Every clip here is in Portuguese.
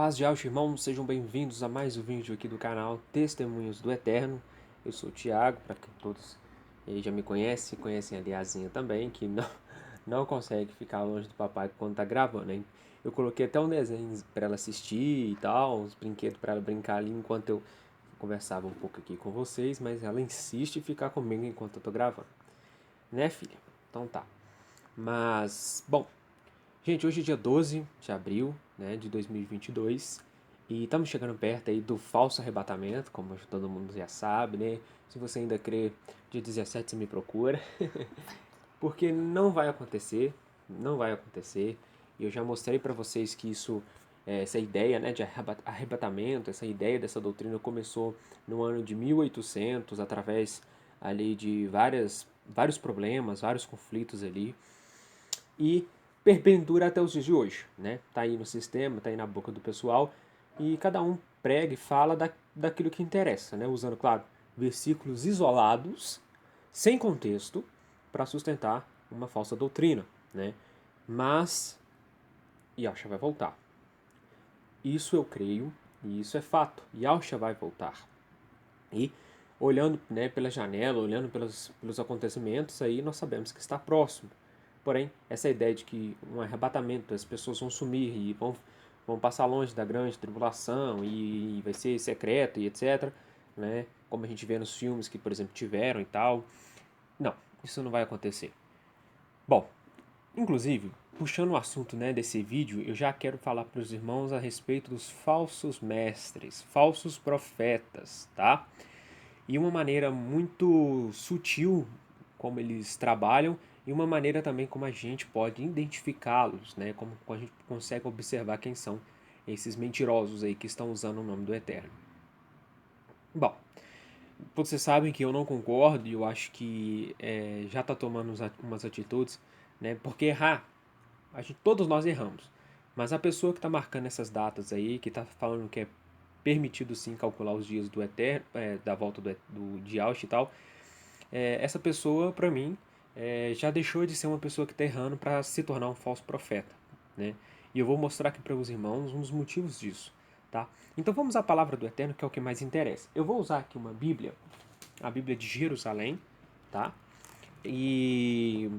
Paz de alto, irmãos, sejam bem-vindos a mais um vídeo aqui do canal Testemunhos do Eterno. Eu sou o Thiago, para quem todos já me conhecem a Liazinha também, que não consegue ficar longe do papai quando tá gravando, hein? Eu coloquei até um desenho para ela assistir e tal, uns brinquedos para ela brincar ali enquanto eu conversava um pouco aqui com vocês, mas ela insiste em ficar comigo enquanto eu tô gravando. Né, filha? Então tá. Mas, bom, gente, hoje é dia 12 de abril, né, de 2022 e estamos chegando perto aí do falso arrebatamento, como todo mundo já sabe, né? Se você ainda crê, dia 17 você me procura, porque não vai acontecer, não vai acontecer. E eu já mostrei para vocês que essa ideia, né, de arrebatamento, essa ideia dessa doutrina começou no ano de 1800, através ali de vários problemas, vários conflitos ali e perpendura até os dias de hoje, né? Tá aí no sistema, tá aí na boca do pessoal e cada um prega e fala daquilo que interessa, né? Usando, claro, versículos isolados, sem contexto, para sustentar uma falsa doutrina, né? Mas Yahshua vai voltar. Isso eu creio e isso é fato. Yahshua vai voltar. E olhando, né, pela janela, olhando pelos acontecimentos, aí nós sabemos que está próximo. Porém, essa ideia de que um arrebatamento, as pessoas vão sumir e vão passar longe da grande tribulação e vai ser secreto e etc., né, como a gente vê nos filmes que, por exemplo, tiveram e tal. Não, isso não vai acontecer. Bom, inclusive, puxando o assunto, né, desse vídeo, eu já quero falar para os irmãos a respeito dos falsos mestres, falsos profetas, tá? E uma maneira muito sutil como eles trabalham e uma maneira também como a gente pode identificá-los, né? Como a gente consegue observar quem são esses mentirosos aí que estão usando o nome do Eterno. Bom, vocês sabem que eu não concordo e eu acho que já está tomando umas atitudes, né? Porque errar, todos nós erramos. Mas a pessoa que está marcando essas datas aí, que está falando que é permitido sim calcular os dias do Eterno, da volta de Auschwitz e tal, essa pessoa, para mim, já deixou de ser uma pessoa que está errando para se tornar um falso profeta, né? E eu vou mostrar aqui para os irmãos uns motivos disso, tá? Então vamos à palavra do Eterno, que é o que mais interessa. Eu vou usar aqui uma Bíblia, a Bíblia de Jerusalém, tá? E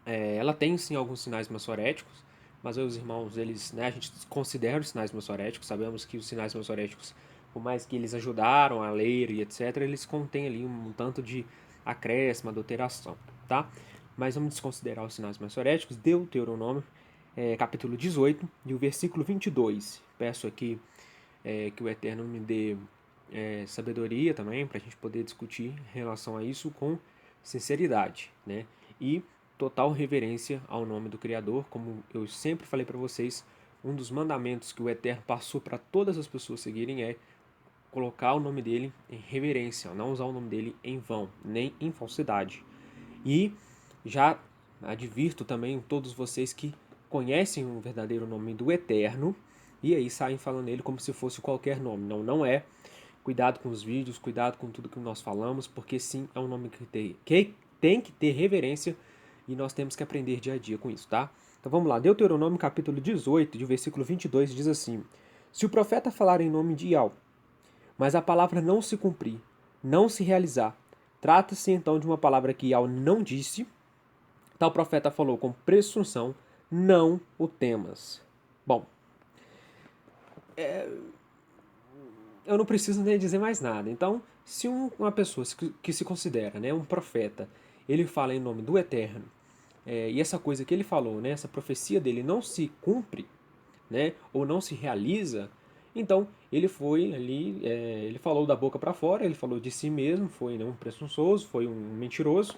ela tem sim alguns sinais maçoréticos, mas os irmãos, eles, né, a gente considera os sinais maçoréticos, sabemos que os sinais maçoréticos, por mais que eles ajudaram a ler e etc., eles contêm ali um tanto de acréscimo, adulteração, tá? Mas vamos desconsiderar os sinais maçoréticos. Deuteronômio, capítulo 18, e o versículo 22. Peço aqui que o Eterno me dê sabedoria também, para a gente poder discutir em relação a isso com sinceridade, né? E total reverência ao nome do Criador, como eu sempre falei para vocês, um dos mandamentos que o Eterno passou para todas as pessoas seguirem é colocar o nome dele em reverência, não usar o nome dele em vão, nem em falsidade. E já advirto também todos vocês que conhecem o verdadeiro nome do Eterno e aí saem falando ele como se fosse qualquer nome. Não, não é. Cuidado com os vídeos, cuidado com tudo que nós falamos, porque sim, é um nome que tem que ter reverência e nós temos que aprender dia a dia com isso, tá? Então vamos lá, Deuteronômio capítulo 18, de versículo 22, diz assim: Se o profeta falar em nome de Yahweh, mas a palavra não se cumprir, não se realizar, trata-se então de uma palavra que Yahweh não disse, tal profeta falou com presunção, não o temas. Bom, eu não preciso nem dizer mais nada. Então, se uma pessoa que se considera, né, um profeta, ele fala em nome do Eterno, e essa coisa que ele falou, né, essa profecia dele não se cumpre, né, ou não se realiza, então ele foi ali, ele falou da boca para fora, ele falou de si mesmo, foi, né, um presunçoso, foi um mentiroso,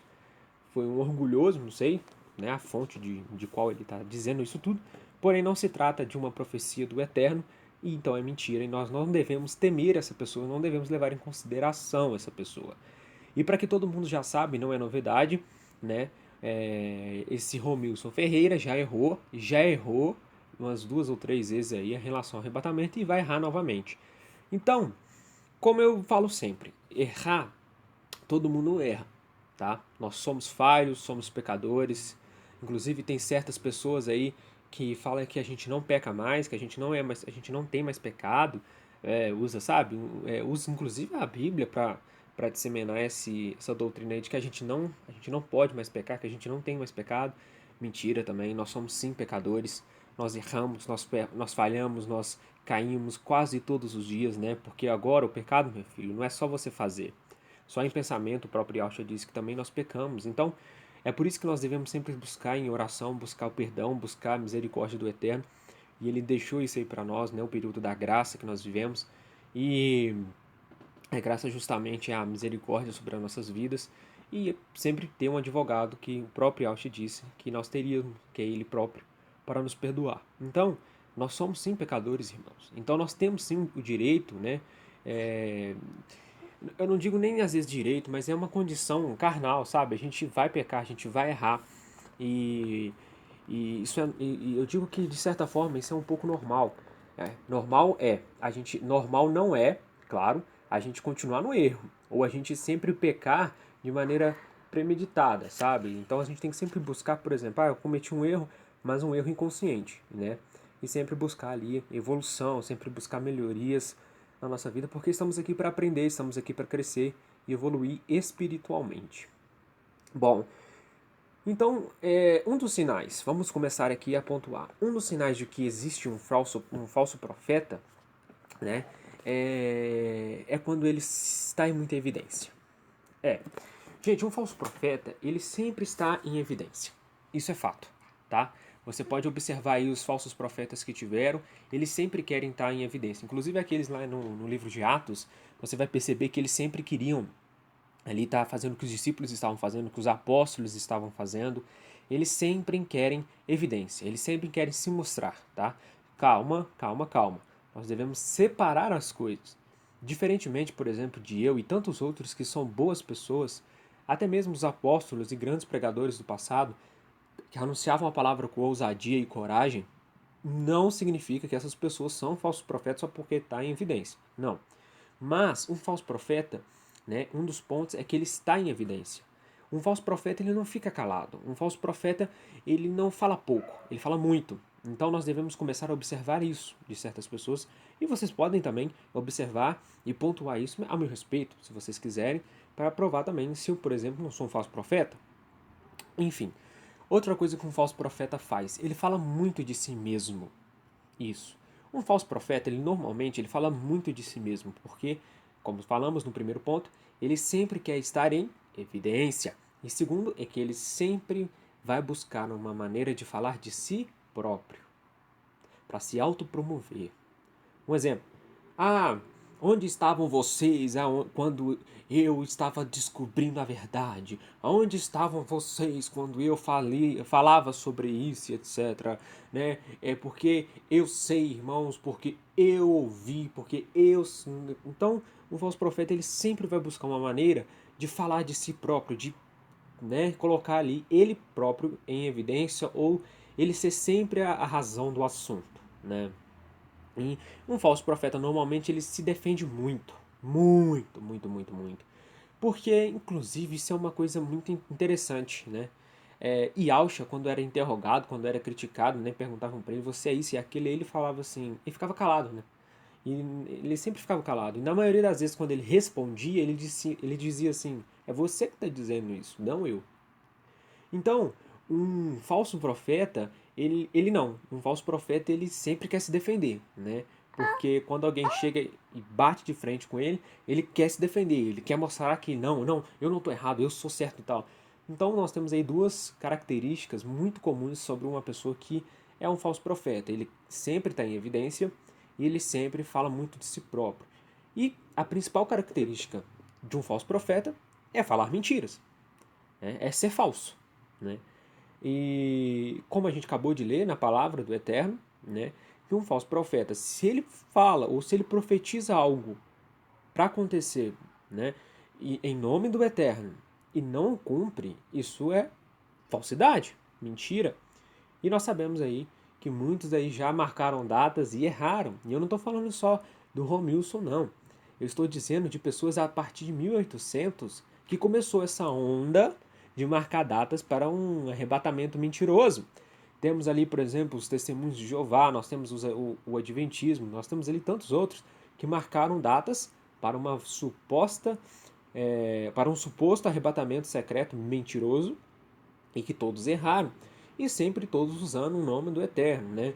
foi um orgulhoso, não sei, né, a fonte de qual ele está dizendo isso tudo, porém não se trata de uma profecia do Eterno, e então é mentira, e nós não devemos temer essa pessoa, não devemos levar em consideração essa pessoa. E para que todo mundo já sabe, não é novidade, né, esse Romilson Ferreira já errou umas 2 ou 3 vezes aí em relação ao arrebatamento e vai errar novamente. Então, como eu falo sempre, errar, todo mundo erra, tá? Nós somos falhos, somos pecadores. Inclusive tem certas pessoas aí que fala que a gente não peca mais, que a gente não é mais, a gente não tem mais pecado, usa, sabe? Usa inclusive a Bíblia para disseminar essa doutrina aí de que a gente não pode mais pecar, que a gente não tem mais pecado. Mentira também, nós somos sim pecadores, nós erramos, nós falhamos, nós caímos quase todos os dias, né? Porque agora o pecado, meu filho, não é só você fazer. Só em pensamento, o próprio Yahshua diz que também nós pecamos. Então, é por isso que nós devemos sempre buscar em oração, buscar o perdão, buscar a misericórdia do Eterno. E Ele deixou isso aí para nós, né? O período da graça que nós vivemos. E é graça justamente à misericórdia sobre as nossas vidas. E sempre ter um advogado que o próprio Yahshua disse que nós teríamos, que é Ele próprio, para nos perdoar. Então, nós somos sim pecadores, irmãos. Então, nós temos sim o direito, né? É, eu não digo nem às vezes direito, mas é uma condição carnal, sabe? A gente vai pecar, a gente vai errar. E, e eu digo que de certa forma isso é um pouco normal. Normal não é, claro, a gente continuar no erro ou a gente sempre pecar de maneira premeditada, sabe? Então a gente tem que sempre buscar, por exemplo, eu cometi um erro, mas um erro inconsciente, né? E sempre buscar ali evolução, sempre buscar melhorias na nossa vida, porque estamos aqui para aprender, estamos aqui para crescer e evoluir espiritualmente. Bom, então, um dos sinais, vamos começar aqui a pontuar. Um dos sinais de que existe um falso profeta, né, é quando ele está em muita evidência. Gente, um falso profeta, ele sempre está em evidência. Isso é fato, tá? Você pode observar aí os falsos profetas que tiveram, eles sempre querem estar em evidência. Inclusive aqueles lá no livro de Atos, você vai perceber que eles sempre queriam ali estar fazendo o que os discípulos estavam fazendo, o que os apóstolos estavam fazendo. Eles sempre querem evidência, eles sempre querem se mostrar, tá? Calma, calma, calma. Nós devemos separar as coisas. Diferentemente, por exemplo, de eu e tantos outros que são boas pessoas, até mesmo os apóstolos e grandes pregadores do passado, que anunciavam a palavra com ousadia e coragem, não significa que essas pessoas são falsos profetas só porque está em evidência. Não. Mas um falso profeta, né, um dos pontos é que ele está em evidência. Um falso profeta ele não fica calado. Um falso profeta ele não fala pouco, ele fala muito. Então nós devemos começar a observar isso de certas pessoas e vocês podem também observar e pontuar isso a meu respeito, se vocês quiserem, para provar também se eu, por exemplo, não sou um falso profeta. Enfim, outra coisa que um falso profeta faz, ele fala muito de si mesmo. Isso. Um falso profeta, ele normalmente ele fala muito de si mesmo, porque, como falamos no primeiro ponto, ele sempre quer estar em evidência. E segundo, é que ele sempre vai buscar uma maneira de falar de si próprio, para se autopromover. Um exemplo. Ah, onde estavam vocês quando eu estava descobrindo a verdade? Onde estavam vocês quando eu falava sobre isso, etc. Né? É porque eu sei, irmãos, porque eu ouvi, porque eu... Então, o falso profeta ele sempre vai buscar uma maneira de falar de si próprio, de, né, colocar ali ele próprio em evidência ou ele ser sempre a razão do assunto, né? E um falso profeta normalmente ele se defende muito, muito, muito, muito, muito. Porque, inclusive, isso é uma coisa muito interessante, né? Yahshua, quando era interrogado, quando era criticado, né, perguntavam para ele, você é isso e aquele, ele falava assim, e ficava calado, né? E ele sempre ficava calado. E na maioria das vezes, quando ele respondia, ele dizia assim, é você que está dizendo isso, não eu. Então, um falso profeta, ele não. Um falso profeta, ele sempre quer se defender, né? Porque quando alguém chega e bate de frente com ele, ele quer se defender, ele quer mostrar que não, eu não estou errado, eu sou certo e tal. Então nós temos aí duas características muito comuns sobre uma pessoa que é um falso profeta. Ele sempre está em evidência e ele sempre fala muito de si próprio. E a principal característica de um falso profeta é falar mentiras, né? É ser falso, né? E como a gente acabou de ler na palavra do Eterno, né, que um falso profeta, se ele fala ou se ele profetiza algo para acontecer, né, e em nome do Eterno e não cumpre, isso é falsidade, mentira. E nós sabemos aí que muitos aí já marcaram datas e erraram. E eu não estou falando só do Romilson, não. Eu estou dizendo de pessoas a partir de 1800 que começou essa onda de marcar datas para um arrebatamento mentiroso. Temos ali, por exemplo, os testemunhos de Jeová, nós temos o Adventismo, nós temos ali tantos outros que marcaram datas para uma suposta, para um suposto arrebatamento secreto mentiroso, e que todos erraram, e sempre todos usando o nome do Eterno, né?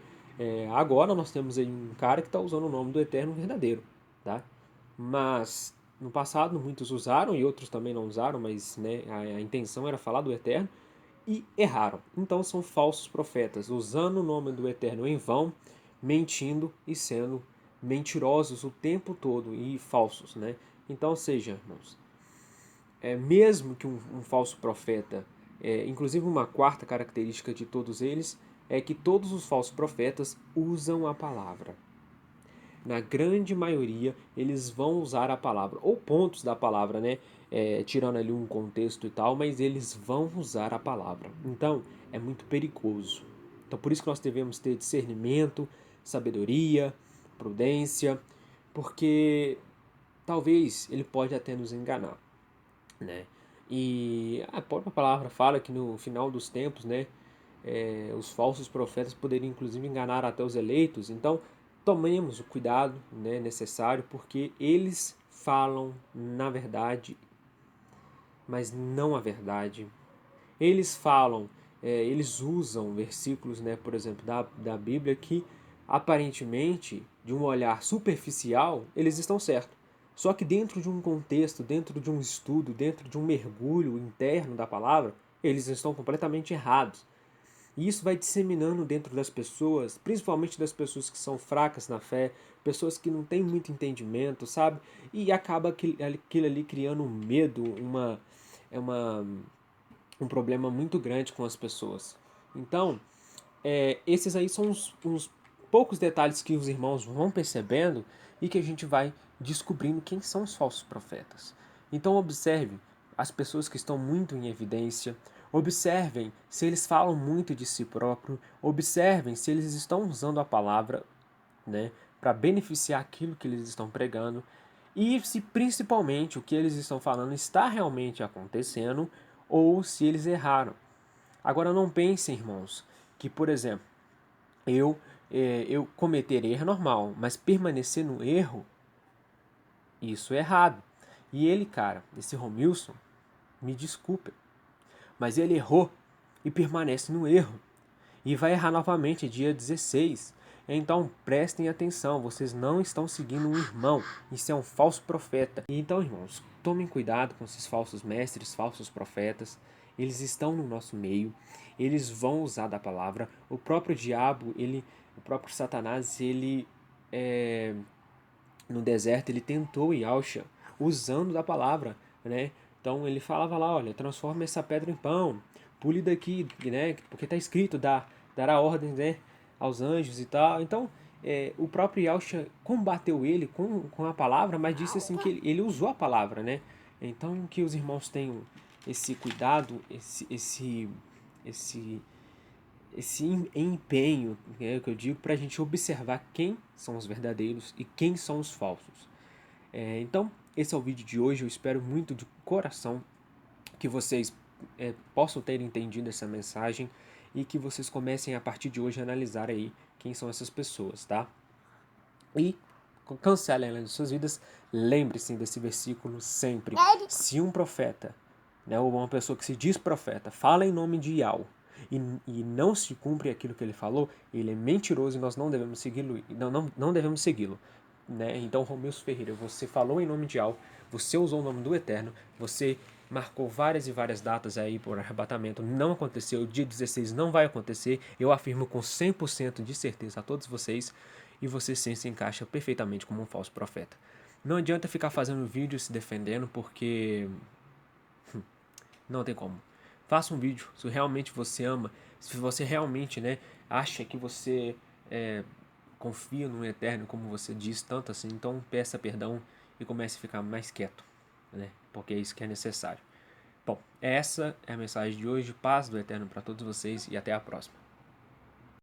Agora nós temos aí um cara que está usando o nome do Eterno verdadeiro, tá? Mas no passado muitos usaram e outros também não usaram, mas né, a intenção era falar do Eterno e erraram. Então são falsos profetas, usando o nome do Eterno em vão, mentindo e sendo mentirosos o tempo todo e falsos, né? Então, seja, irmãos, mesmo que um falso profeta, inclusive uma quarta característica de todos eles, é que todos os falsos profetas usam a palavra. Na grande maioria, eles vão usar a palavra, ou pontos da palavra, né? Tirando ali um contexto e tal, mas eles vão usar a palavra. Então, é muito perigoso. Então, por isso que nós devemos ter discernimento, sabedoria, prudência, porque talvez ele pode até nos enganar, né? E a própria palavra fala que no final dos tempos, né, os falsos profetas poderiam inclusive enganar até os eleitos. Então, tomemos o cuidado, né, necessário, porque eles falam na verdade, mas não a verdade. Eles falam, eles usam versículos, né, por exemplo, da Bíblia que aparentemente, de um olhar superficial, eles estão certos. Só que dentro de um contexto, dentro de um estudo, dentro de um mergulho interno da palavra, eles estão completamente errados. E isso vai disseminando dentro das pessoas, principalmente das pessoas que são fracas na fé, pessoas que não têm muito entendimento, sabe? E acaba aquilo ali criando um medo, é uma, um problema muito grande com as pessoas. Então, esses aí são uns poucos detalhes que os irmãos vão percebendo e que a gente vai descobrindo quem são os falsos profetas. Então, observe as pessoas que estão muito em evidência, observem se eles falam muito de si próprio, observem se eles estão usando a palavra, né, para beneficiar aquilo que eles estão pregando e se principalmente o que eles estão falando está realmente acontecendo ou se eles erraram. Agora não pensem, irmãos, que, por exemplo, eu cometer erro é normal, mas permanecer no erro, isso é errado. E ele, cara, esse Romilson, me desculpe, mas ele errou e permanece no erro. E vai errar novamente dia 16. Então prestem atenção, vocês não estão seguindo um irmão, isso é um falso profeta. E então, irmãos, tomem cuidado com esses falsos mestres, falsos profetas. Eles estão no nosso meio, eles vão usar da palavra. O próprio diabo, o próprio Satanás, ele no deserto, ele tentou Yahshua usando da palavra, né? Então ele falava lá, olha, transforma essa pedra em pão, pule daqui, né? Porque está escrito, dará ordens, né, aos anjos e tal. Então o próprio Yahshua combateu ele com a palavra, mas disse assim que ele usou a palavra, né? Então que os irmãos tenham esse cuidado, esse empenho, né, que eu digo, para a gente observar quem são os verdadeiros e quem são os falsos. Então, esse é o vídeo de hoje. Eu espero muito de coração que vocês possam ter entendido essa mensagem e que vocês comecem a partir de hoje a analisar aí quem são essas pessoas, tá? E cancelem ela de suas vidas. Lembre-se desse versículo sempre. Se um profeta, né, ou uma pessoa que se diz profeta, fala em nome de Yahweh e não se cumpre aquilo que ele falou, ele é mentiroso e nós não devemos segui-lo. Não devemos segui-lo. Né? Então, Romilson Ferreira, você falou em nome de Yahweh, você usou o nome do Eterno, você marcou várias e várias datas aí por arrebatamento, não aconteceu, o dia 16 não vai acontecer, eu afirmo com 100% de certeza a todos vocês, e você sim se encaixa perfeitamente como um falso profeta. Não adianta ficar fazendo vídeo se defendendo, porque não tem como. Faça um vídeo, se realmente você ama, se você realmente, né, acha que você confia no Eterno, como você diz tanto assim, então peça perdão e comece a ficar mais quieto, né, porque é isso que é necessário. Bom, essa é a mensagem de hoje. Paz do Eterno para todos vocês e até a próxima.